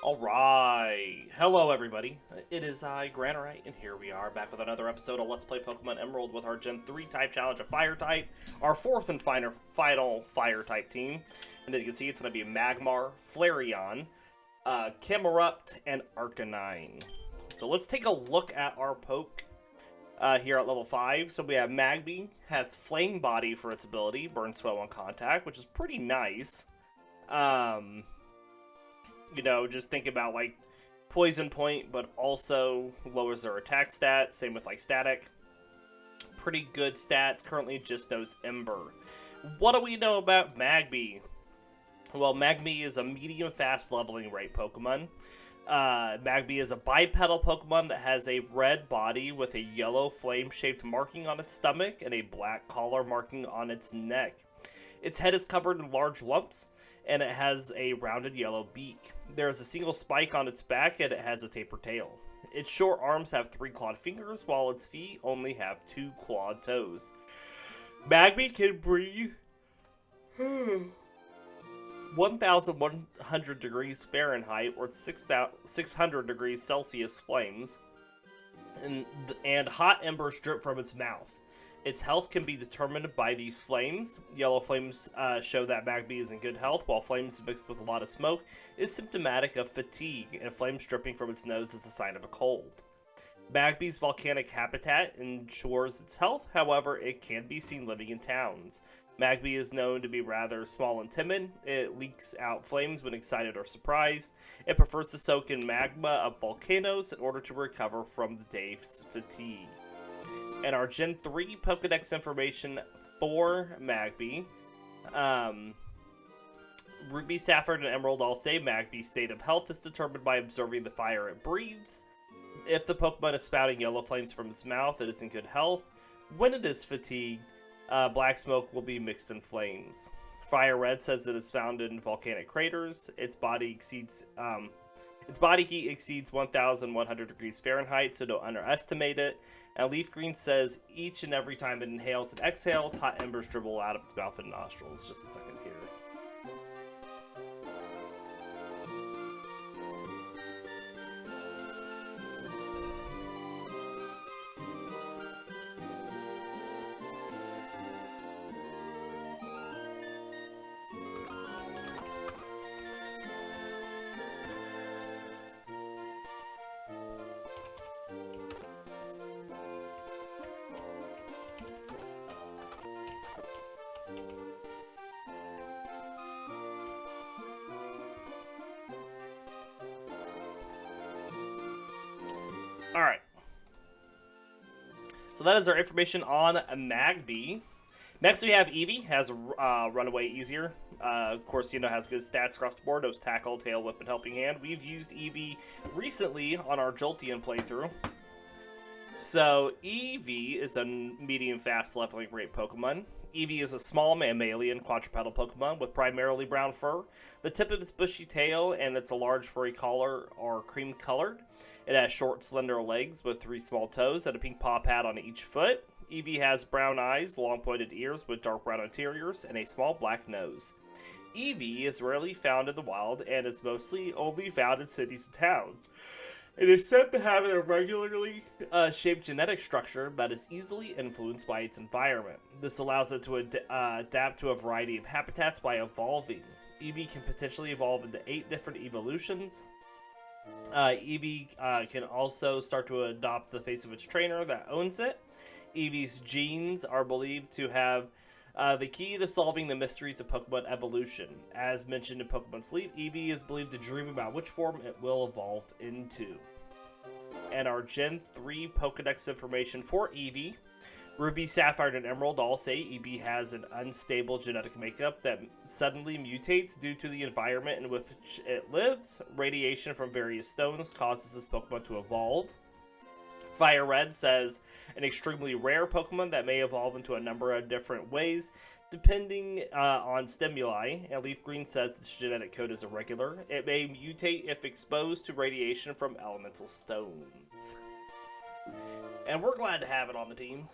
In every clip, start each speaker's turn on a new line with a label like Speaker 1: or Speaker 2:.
Speaker 1: Alright, hello everybody, it is I, Granorite, and here we are back with another episode of Let's Play Pokemon Emerald with our Gen 3 type challenge of Fire type, our fourth and final Fire type team. And as you can see, it's going to be Magmar, Flareon, Camerupt, and Arcanine. So let's take a look at our poke here at level 5. So we have Magby, has Flame Body for its ability, burns foe on contact, which is pretty nice. You know, just think about, like, Poison Point, but also lowers their attack stat. Same with, like, Static. Pretty good stats. Currently just knows Ember. What do we know about Magby? Well, Magby is a medium fast leveling rate Pokemon. Magby is a bipedal Pokemon that has a red body with a yellow flame-shaped marking on its stomach and a black collar marking on its neck. Its head is covered in large lumps, and it has a rounded yellow beak. There is a single spike on its back, and it has a tapered tail. Its short arms have 3 clawed fingers, while its feet only have 2 clawed toes. Magby can breathe 1,100 degrees Fahrenheit or 600 degrees Celsius flames, and hot embers drip from its mouth. Its health can be determined by these flames. Yellow flames show that Magby is in good health, while flames mixed with a lot of smoke is symptomatic of fatigue, and flames dripping from its nose is a sign of a cold. Magby's volcanic habitat ensures its health, however, it can be seen living in towns. Magby is known to be rather small and timid. It leaks out flames when excited or surprised. It prefers to soak in magma of volcanoes in order to recover from the day's fatigue. And our Gen 3 Pokedex information for Magby. Ruby, Sapphire, and Emerald all say Magby's state of health is determined by observing the fire it breathes. If the Pokemon is spouting yellow flames from its mouth, it is in good health. When it is fatigued, black smoke will be mixed in flames. Fire Red says it is found in volcanic craters. Its body heat exceeds 1,100 degrees Fahrenheit, so don't underestimate it. And Leaf Green says each and every time it inhales and exhales, hot embers dribble out of its mouth and nostrils. Just a second here. Alright. So that is our information on Magby. Next we have Eevee, has Runaway Easier. Of course, you know, has good stats across the board. Knows Tackle, Tail Whip, and Helping Hand. We've used Eevee recently on our Jolteon playthrough. So, Eevee is a medium fast leveling rate Pokemon. Eevee is a small mammalian quadrupedal Pokemon with primarily brown fur. The tip of its bushy tail and its large furry collar are cream colored. It has short, slender legs with 3 small toes and a pink paw pad on each foot. Eevee has brown eyes, long pointed ears with dark brown interiors, and a small black nose. Eevee is rarely found in the wild and is mostly only found in cities and towns. It is said to have an irregularly shaped genetic structure that is easily influenced by its environment. This allows it to adapt to a variety of habitats by evolving. Eevee can potentially evolve into 8 different evolutions. Eevee can also start to adopt the face of its trainer that owns it. Eevee's genes are believed to have the key to solving the mysteries of Pokemon evolution. As mentioned in Pokemon Sleep, Eevee is believed to dream about which form it will evolve into. And our Gen 3 Pokedex information for Eevee. Ruby, Sapphire, and Emerald all say Eevee has an unstable genetic makeup that suddenly mutates due to the environment in which it lives. Radiation from various stones causes this Pokemon to evolve. Fire Red says an extremely rare Pokemon that may evolve into a number of different ways depending on stimuli. And Leaf Green says its genetic code is irregular. It may mutate if exposed to radiation from elemental stones. And we're glad to have it on the team.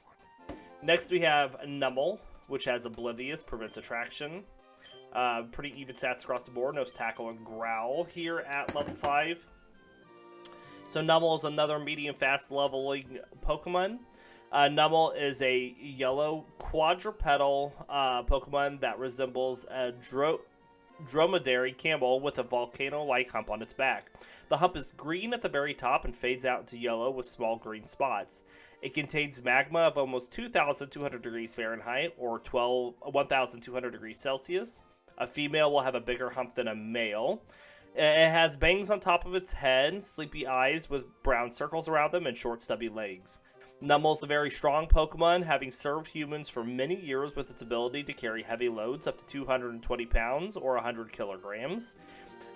Speaker 1: Next we have Numel, which has Oblivious, prevents attraction. Pretty even stats across the board. Knows Tackle and Growl here at level 5. So Numel is another medium fast leveling Pokemon. Numel is a yellow quadrupedal Pokemon that resembles a dromedary camel with a volcano-like hump on its back. The hump is green at the very top and fades out into yellow with small green spots. It contains magma of almost 2,200 degrees Fahrenheit or 1,200 degrees Celsius. A female will have a bigger hump than a male. It has bangs on top of its head, sleepy eyes with brown circles around them, and short stubby legs. Numel is a very strong Pokemon, having served humans for many years with its ability to carry heavy loads up to 220 pounds or 100 kilograms.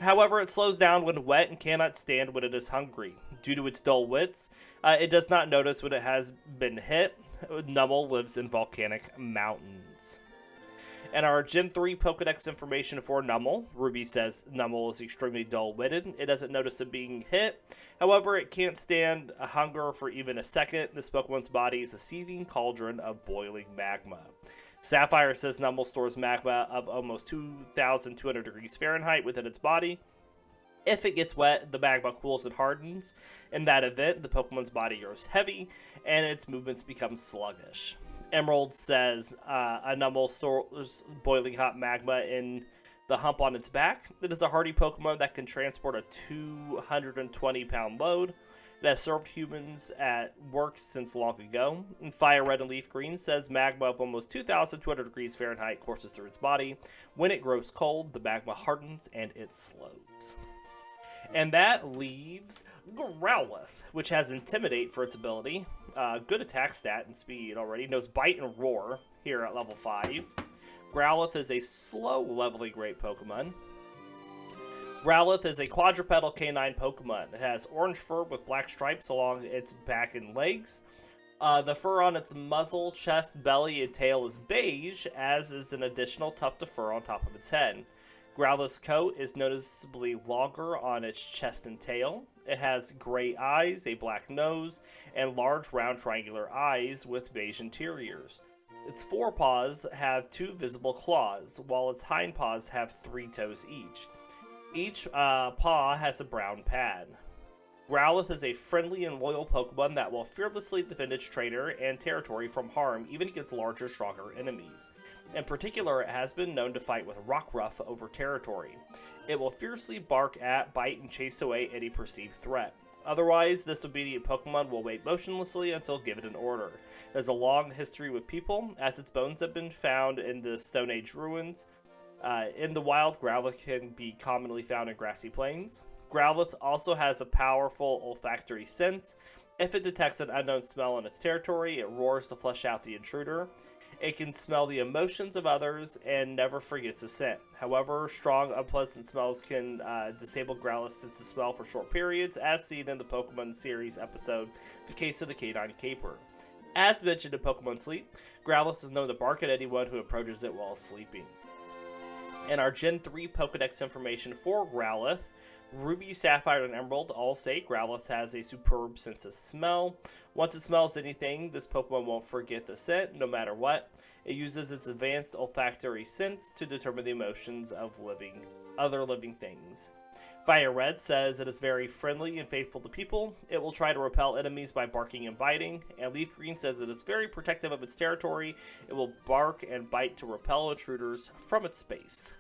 Speaker 1: However, it slows down when wet and cannot stand when it is hungry. Due to its dull wits, it does not notice when it has been hit. Numel lives in volcanic mountains. And our Gen 3 Pokedex information for Numel. Ruby says Numel is extremely dull-witted. It doesn't notice it being hit. However, it can't stand a hunger for even a second. This Pokemon's body is a seething cauldron of boiling magma. Sapphire says Numel stores magma of almost 2,200 degrees Fahrenheit within its body. If it gets wet, the magma cools and hardens. In that event, the Pokemon's body grows heavy, and its movements become sluggish. Emerald says a Numel stores boiling hot magma in the hump on its back. It is a hardy Pokemon that can transport a 220-pound load. It has served humans at work since long ago. And Fire Red and Leaf Green says magma of almost 2,200 degrees Fahrenheit courses through its body. When it grows cold, the magma hardens and it slows. And that leaves Growlithe, which has Intimidate for its ability. Good attack stat and speed already. Knows Bite and Roar here at level 5. Growlithe is a slow leveling great Pokemon. Growlithe is a quadrupedal canine Pokemon. It has orange fur with black stripes along its back and legs. The fur on its muzzle, chest, belly, and tail is beige, as is an additional tuft of fur on top of its head. Growlithe's coat is noticeably longer on its chest and tail. It has gray eyes, a black nose, and large round triangular eyes with beige interiors. Its forepaws have 2 visible claws, while its hindpaws have 3 toes each. Each paw has a brown pad. Growlithe is a friendly and loyal Pokemon that will fearlessly defend its trainer and territory from harm even against larger, stronger enemies. In particular, it has been known to fight with Rockruff over territory. It will fiercely bark at, bite, and chase away any perceived threat. Otherwise, this obedient Pokemon will wait motionlessly until given an order. It has a long history with people, as its bones have been found in the Stone Age ruins. In the wild, Growlithe can be commonly found in grassy plains. Growlithe also has a powerful olfactory sense. If it detects an unknown smell in its territory, it roars to flush out the intruder. It can smell the emotions of others and never forgets a scent. However, strong, unpleasant smells can disable Growlithe's sense of smell for short periods, as seen in the Pokemon series episode, The Case of the Canine Caper. As mentioned in Pokemon Sleep, Growlithe is known to bark at anyone who approaches it while sleeping. And our Gen 3 Pokedex information for Growlithe. Ruby, Sapphire, and Emerald all say Growlithe has a superb sense of smell. Once it smells anything, this Pokemon won't forget the scent, no matter what. It uses its advanced olfactory sense to determine the emotions of other living things. Fire Red says it is very friendly and faithful to people. It will try to repel enemies by barking and biting. And Leaf Green says it is very protective of its territory. It will bark and bite to repel intruders from its space.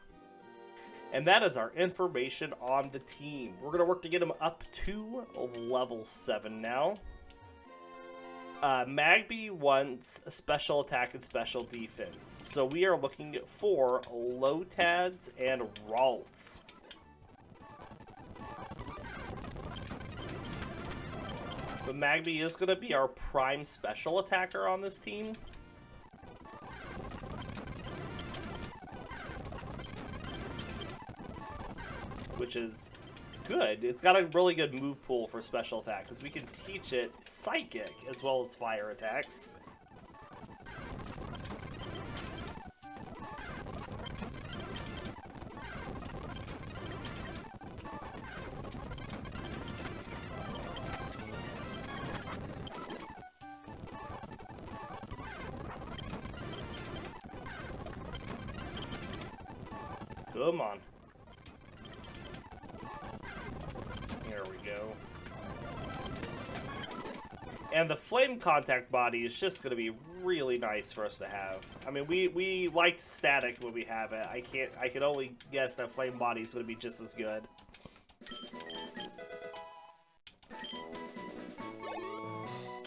Speaker 1: And that is our information on the team. We're going to work to get them up to level 7 now. Magby wants special attack and special defense. So we are looking for Lotads and Ralts. But Magby is going to be our prime special attacker on this team. Which is good. It's got a really good move pool for special attack, because we can teach it Psychic as well as fire attacks. Come on. There we go. And the flame contact body is just going to be really nice for us to have. I mean, we liked static when we have it. I can only guess that flame body is going to be just as good.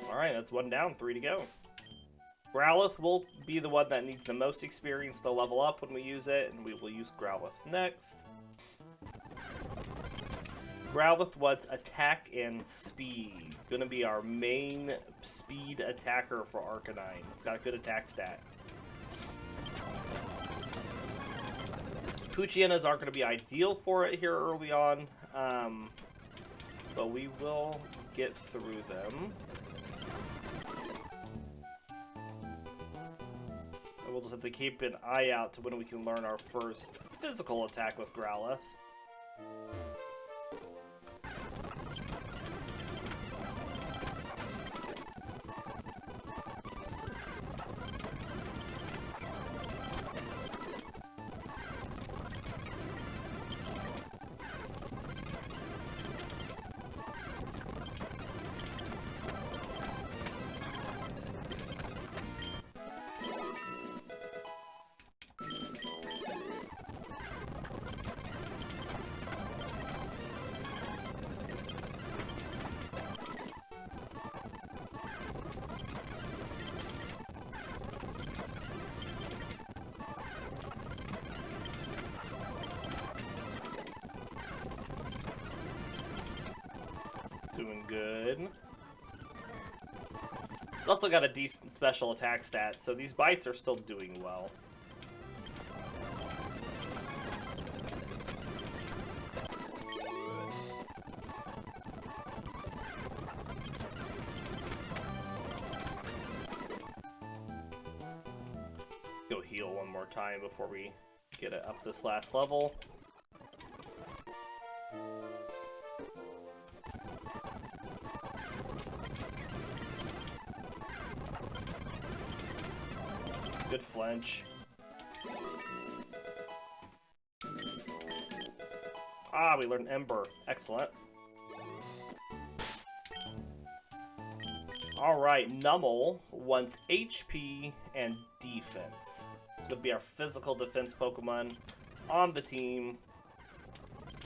Speaker 1: Alright, that's one down, 3 to go. Growlithe will be the one that needs the most experience to level up when we use it, and we will use Growlithe next. Growlithe wants attack and speed. Gonna be our main speed attacker for Arcanine. It's got a good attack stat. Poochyena aren't gonna be ideal for it here early on, but we will get through them. And we'll just have to keep an eye out to when we can learn our first physical attack with Growlithe. Doing good. It's also got a decent special attack stat, so these bites are still doing well. Go heal one more time before we get it up this last level. Good flinch. Ah, we learned Ember. Excellent. Alright, Numel wants HP and defense. It'll be our physical defense Pokemon on the team.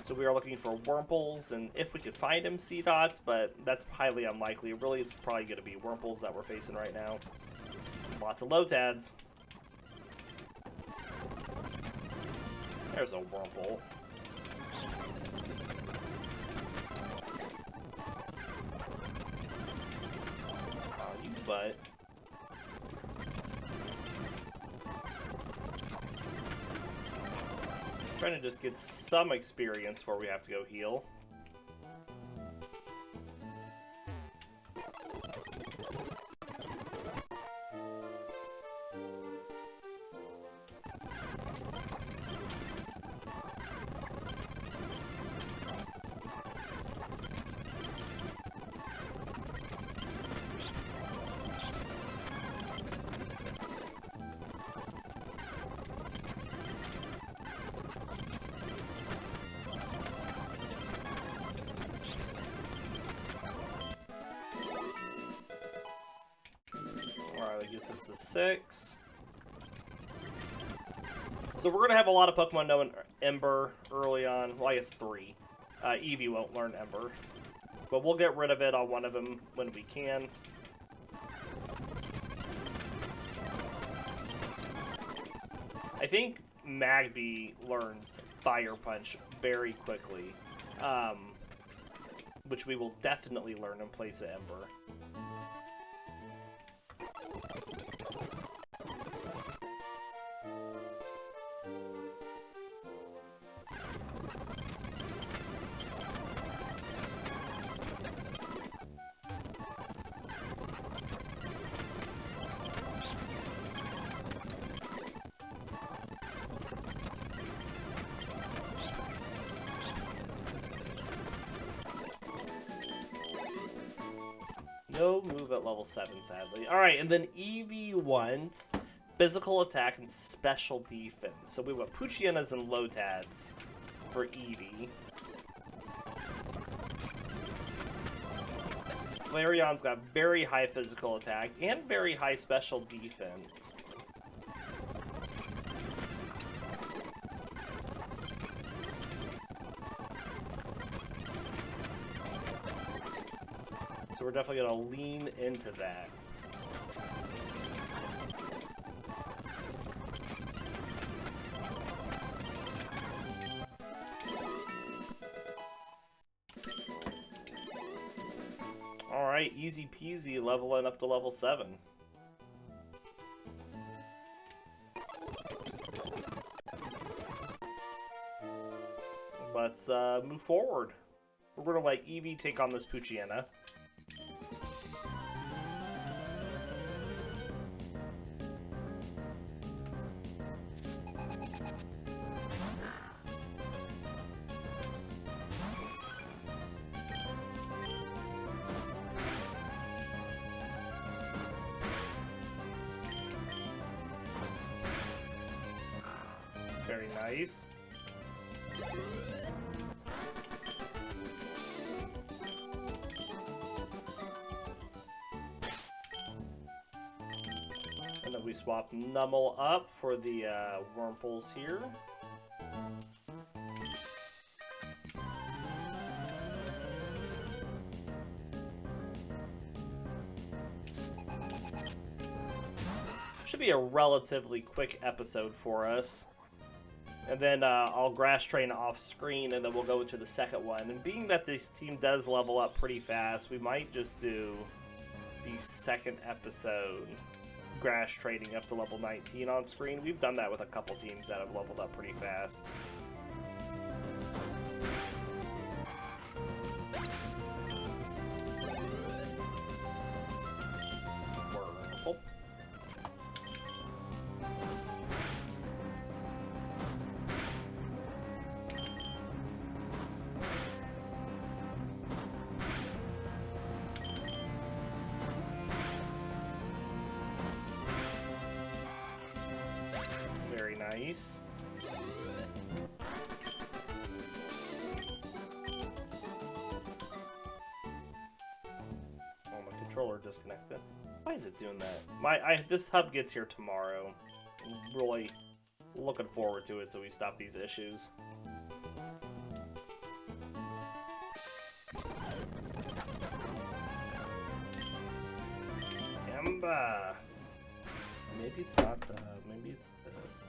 Speaker 1: So we are looking for Wurmples, and if we could find him, Seedots, but that's highly unlikely. Really, it's probably going to be Wurmples that we're facing right now. Lots of Lotads. There's a Wurmple. Oh, you butt. Trying to just get some experience where we have to go heal. Alright, that gets us to 6. So we're going to have a lot of Pokemon knowing Ember early on. Well, I guess 3. Eevee won't learn Ember. But we'll get rid of it on one of them when we can. I think Magby learns Fire Punch very quickly. Which we will definitely learn in place of Ember. No move at level 7, sadly. Alright, and then Eevee wants physical attack and special defense. So we want Poochyenas and Lotads for Eevee. Flareon's got very high physical attack and very high special defense. So we're definitely going to lean into that. Alright, easy peasy, leveling up to level 7. Let's move forward. We're going to let Eevee take on this Poochyena. Very nice. And then we swap Numel up for the Wurmples here. Should be a relatively quick episode for us. And then I'll grass train off screen, and then we'll go into the second one. And being that this team does level up pretty fast, we might just do the second episode grass training up to level 19 on screen. We've done that with a couple teams that have leveled up pretty fast. Wonderful. Very nice. Oh, my controller disconnected. Why is it doing that? This hub gets here tomorrow. I'm really looking forward to it so we stop these issues. Emba! Maybe it's not the... maybe it's this.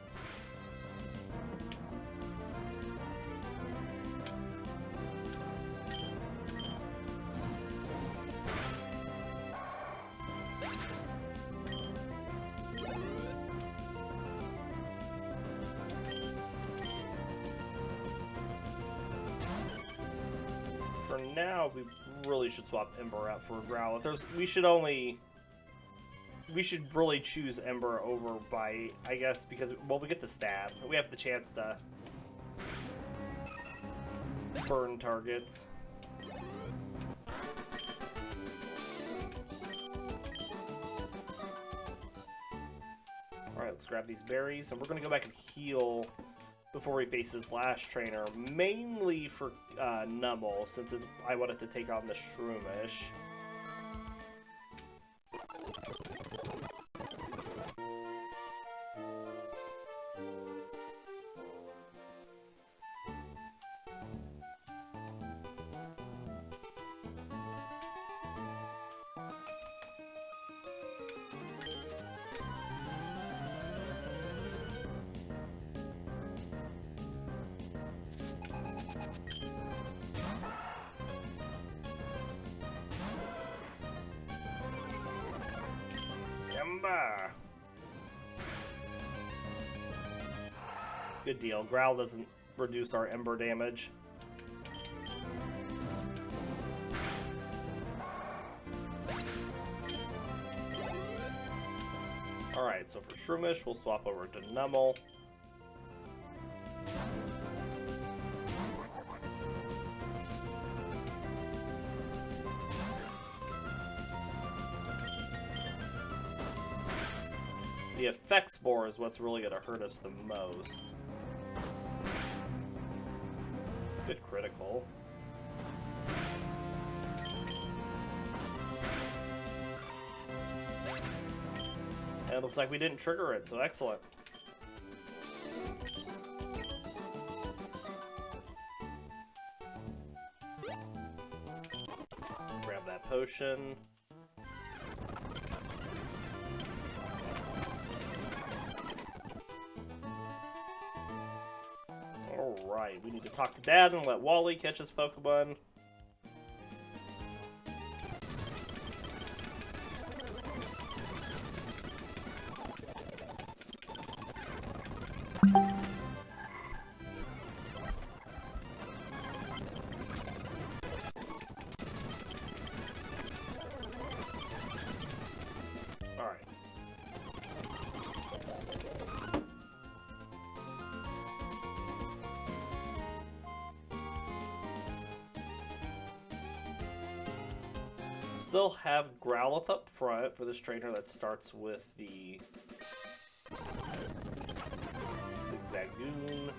Speaker 1: For now, we really should swap Ember out for Growlithe. We should really choose Ember over Bite, I guess, because, well, we get the stab. We have the chance to burn targets. Alright, let's grab these berries, and we're going to go back and heal before we face his last trainer, mainly for Numel, since I wanted to take on the Shroomish. Good deal. Growl doesn't reduce our Ember damage. Alright, so for Shroomish, we'll swap over to Numel. The effect spore is what's really going to hurt us the most. Good critical. And it looks like we didn't trigger it, so excellent. Grab that potion. Alright, we need to talk to Dad and let Wally catch his Pokemon. Alright. Still have Growlithe up front for this trainer that starts with the Zigzagoon.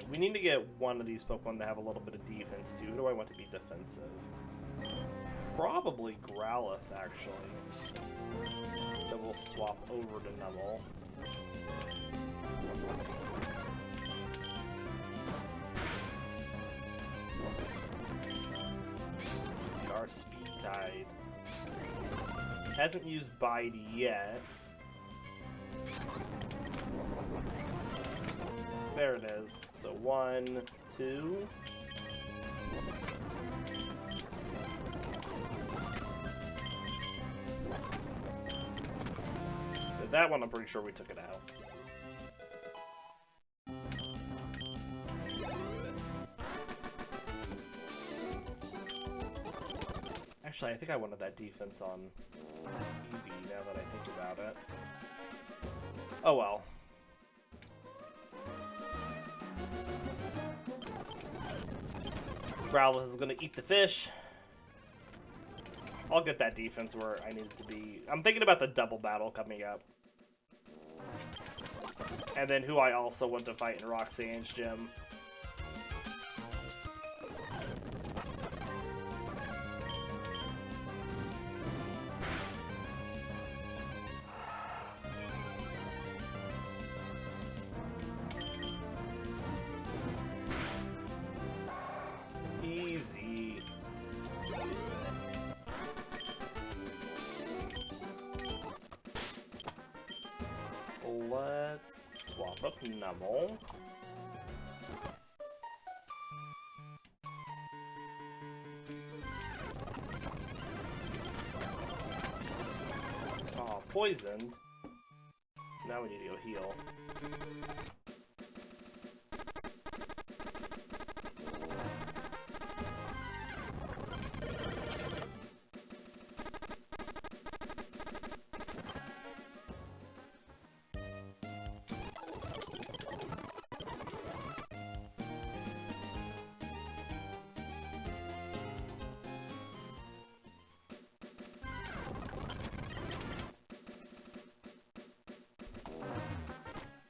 Speaker 1: We need to get one of these Pokemon to have a little bit of defense, too. Who do I want to be defensive? Probably Growlithe, actually. Then we'll swap over to Numel. Our Speed Tide. Hasn't used Bite yet. There it is. So 1, 2. But that one, I'm pretty sure we took it out. Actually, I think I wanted that defense on Eevee now that I think about it. Oh well. Growlithe is going to eat the fish. I'll get that defense where I need it to be. I'm thinking about the double battle coming up. And then who I also want to fight in Roxanne's gym. Easy. Let's swap up Numel. Oh, poisoned. Now we need to go heal.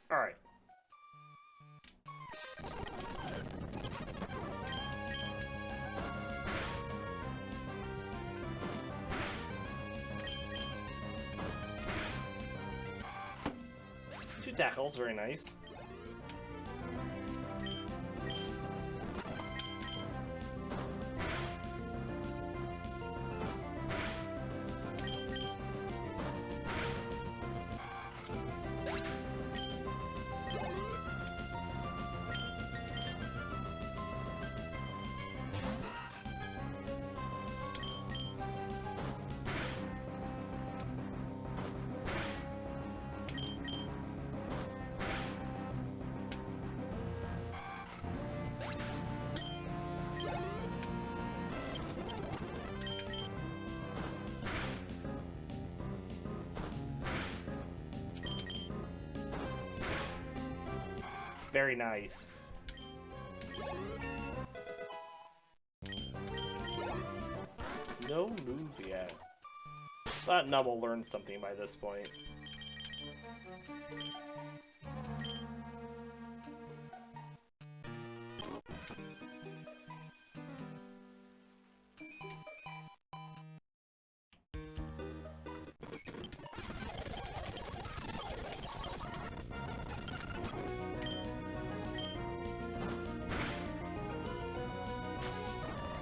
Speaker 1: Alright. Two tackles, very nice. Very nice. No move yet. Thought Numel learned something by this point.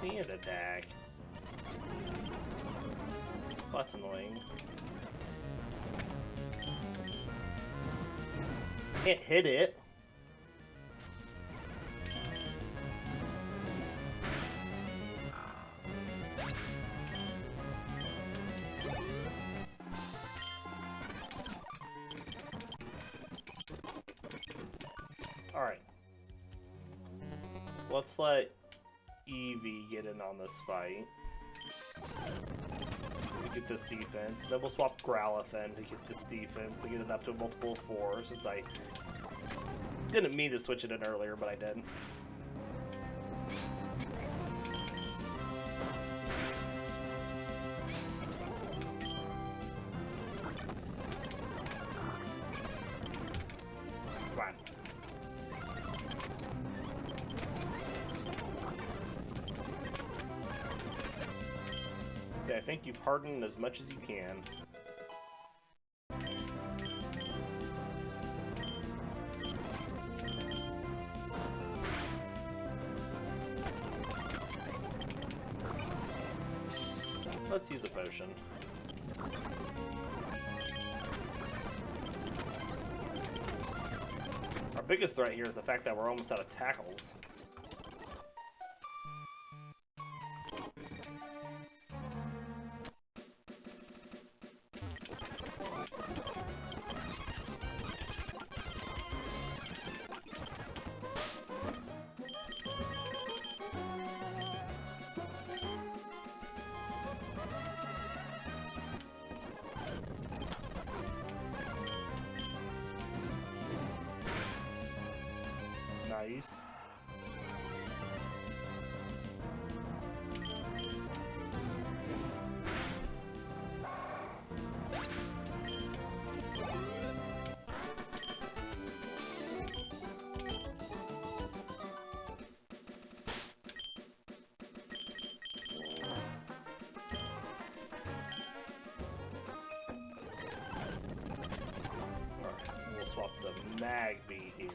Speaker 1: Sand attack. Oh, that's annoying. Can't hit it. Alright. Let's let Eevee get in on this fight. Get this defense. Then we'll swap Growlithe in to get this defense to get it up to a multiple of 4, since I didn't mean to switch it in earlier, but I did. Come on. I think you've hardened as much as you can. Let's use a potion. Our biggest threat here is the fact that we're almost out of tackles. Nice. Alright, we'll swap the Magby here.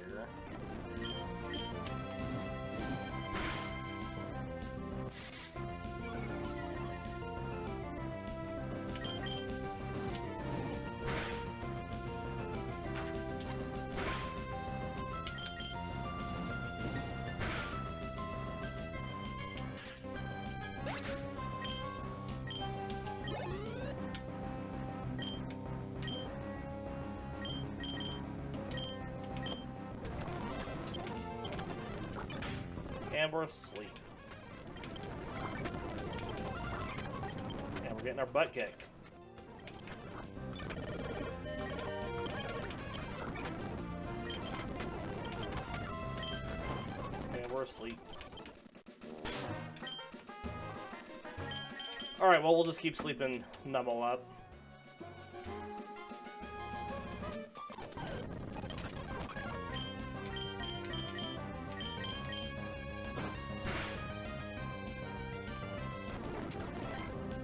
Speaker 1: And we're asleep. And we're getting our butt kicked. And we're asleep. Alright, well, we'll just keep sleeping Numel up.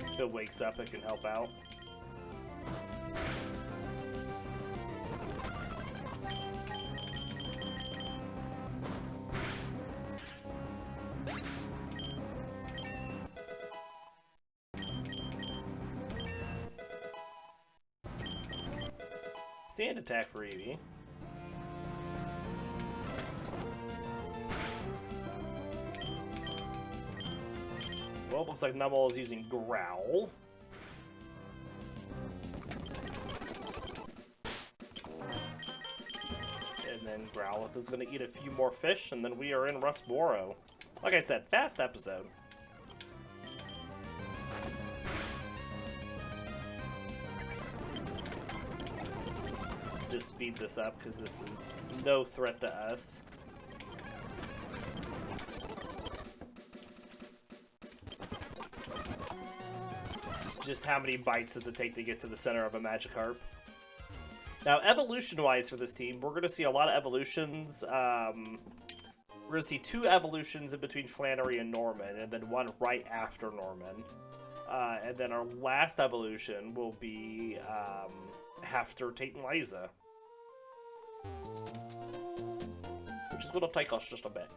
Speaker 1: If it wakes up, it can help out. Sand attack for Eevee. Well, looks like Numel is using Growl. And then Growlithe is going to eat a few more fish, and then we are in Rustboro. Like I said, fast episode. just speed this up because this is no threat to us. Just how many bites does it take to get to the center of a Magikarp? Now, evolution-wise for this team, we're going to see a lot of evolutions. We're going to see 2 evolutions in between Flannery and Norman, and then 1 right after Norman. And then our last evolution will be after Tate and Liza. Which is going to take us just a bit.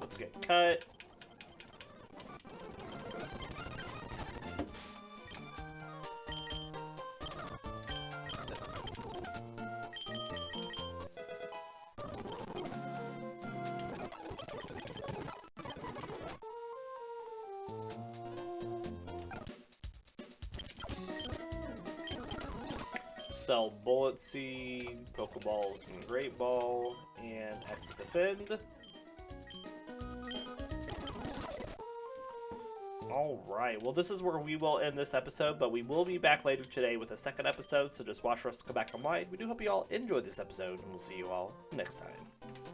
Speaker 1: Let's get cut. Sell Bullet Seed, Pokeballs, and Great Ball, and X Defend. Alright, well this is where we will end this episode, but we will be back later today with a second episode, so just watch for us to come back online. We do hope you all enjoyed this episode, and we'll see you all next time.